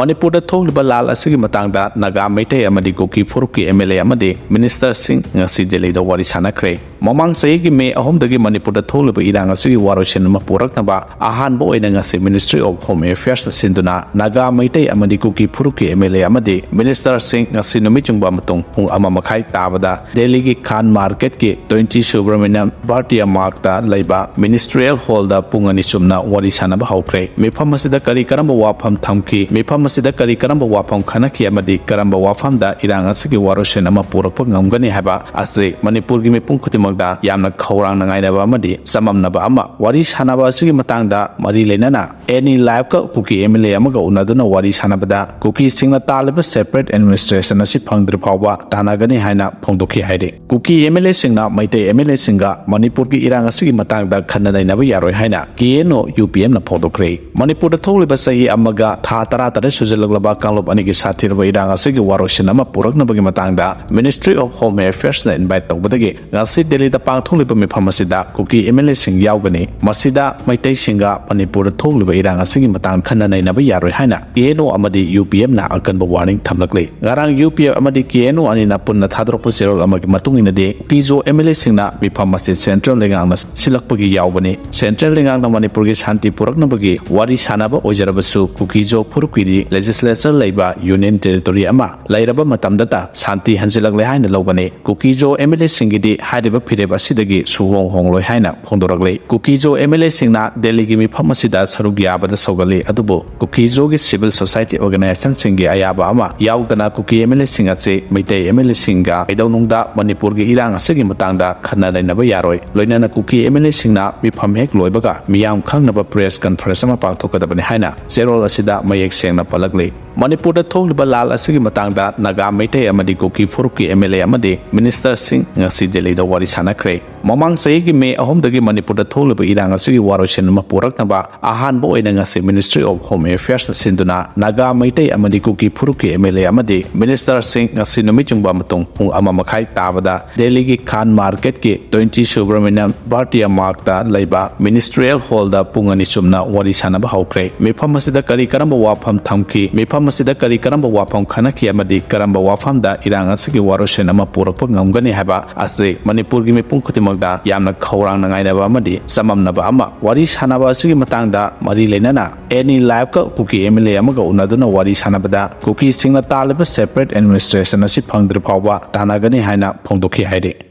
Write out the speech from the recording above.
मणिपुर थोलिबा लाल असगी मतंगदा नागा मैतै अमदी कुकी फुरुकी एमएलए अमदी मिनिस्टर सिंह ngasi दिल्ली दा वारी सानाख्रे ममांग सही मे अहोमदगी मणिपुर थोलिबा इरांग असगी वारोशन म पुरकनबा अहानबो ओइना ngasi ministry of home affairs सिंदुना नागा मैतै अमदी कुकी फुरुकी एमएलए अमदी मिनिस्टर सिंह ngasi नुमिचुंगबा मतुंग पुंग अमा मखाई ताबदा दिल्ली की खान मार्केट के 20 सुब्रमण्यम भारतीय मार्गता लैबा मिनिस्ट्रियल हॉल दा पुंग अनि चुमना वारी सानाबा हौख्रे मिफम असिदा करी करम वाफम थमकी मिफम असिदा करी करम वाफम खनकी अमदी करम वाफम दा इरांग असगी वारोशन अमा पुरकप ngमगनी हैबा असे मणिपुर की मिपुंग खुतिमगदा यामना खौरांग नंगाइनाबा अमदी सममनबा अमा वारी सानाबा असगी मतंगदा मरी लेनाना एनी लाइव का कुकी एमएलए अमगा उनादुना वारी सानाबदा कुकी सिंगना तालबा सेपरेट एडमिनिस्ट्रेशन असि फंगद्र फावबा तानागनी हाइना फोंदोखि हाइदे कुकी एमएलए सिंगना मैते एमएलए सिंगा मणिपुर की इरांग असगी मतंगदा खन्ननाइनाबा यारोय हाइना केनो यूपीएम ना फोंदोखरे मणिपुर थोलिबा सही अमगा था तरा तरे सुजलगलबा कांगलोब अनिगी साथिरबा इरांग असगी वारोशन अमा पुरकनबगी मतंगदा मिनिस्ट्री ऑफ होम अफेयर्स ना इनवाइट तौबदगी ngasi दिल्ली दा पांगथोलिबा मिफम असिदा कुकी एमएलए सिंग यावगनी मसिदा मैतै सिंगा मणिपुर थोलिबा इरांग असगी मतंग खन्ननाइनाबा यारोय हाइना केनो अमदी यूपीएम ना अकनबा वार्निंग थमलकले ngarang यूपीएम अमदी केनो अनिना पुन्ना थादरप सेरोल अमगी मतुंगिनदे पिजो एमएलए सिंगना मिफम असिद सेंट्रल लेंगांगना सिलकपगी यावबनी सेंट्रल लेंगांगना मणिपुर की शांति पुरकनबगी वारी सानाबा ओइजरबसु कुकीजो फुरुकीदी लेजिस्लेचर लैबा यूनियन टेरिटोरी अमा लैरबा मतमदता शांति हंजिलकले हाइना लौबने कुकीजो एमएलए सिंगिदी हाइदबा फिरेब असिदगी सुहोंग होंगलोय हाइना फोंदोरकले कुकीजो एमएलए सिंगना दिल्ली की मिफम असिदा सरुग याबदा सौगले अदुबो कुकीजो की सिविल सोसाइटी ऑर्गेनाइजेशन सिंगी अयाबा अमा यावदना कुकी एमएलए सिंग असे मैतै एमएलए सिंगा इदौनुंगदा मणिपुर की इरांग असगी मतंगदा खन्ना लैनबा यारोय लोइनाना कुकी एमएलए सिंगना मिफम हेक लोइबगा मियाम खंगनबा प्रेस कॉन्फ्रेंस अमा पांगथोकदबने हाइना जेरोल असिदा मयेक सेंगना पलकले मणिपुर थोलिबा लाल असगी मतंगदा नागा मैतै अमदी कुकी फुरुकी एमएलए अमदी मिनिस्टर सिंह ngasi दिल्ली दा वारी सानाख्रे ममांग सही मे अहोमदगी मणिपुर थोलिबा इरांग असगी वारोशन म पुरकनबा अहानबो ओइना ngasi ministry of home affairs सिंदुना नागा मैतै अमदी कुकी फुरुकी एमएलए अमदी मिनिस्टर सिंह ngasi नुमिचुंगबा मतुंग पुंग अमा मखाई ताबदा दिल्ली की खान मार्केट के 20 सुब्रमण्यम भारतीय मार्गता लैबा मिनिस्ट्रियल हॉल दा पुंग अनि चुमना वारी सानाबा हौख्रे मिफम असिदा करी करम वाफम थमकी मिफम असिदा करी करम वाफम खनकी अमदी करम वाफम दा इरांग असगी वारोशन अमा पुरकप ngमगनी हैबा असे मणिपुर की मिपुंग खुतिमगदा यामना खौरांग नंगाइनाबा अमदी सममनबा अमा वारी सानाबा असगी मतंगदा मरी लेनाना एनी लाइव का कुकी एमएलए अमगा उनादुना वारी सानाबदा कुकी सिंगना तालबा सेपरेट एडमिनिस्ट्रेशन असि फंगद्र फावबा तानागनी हाइना फोंदोखि हाइदे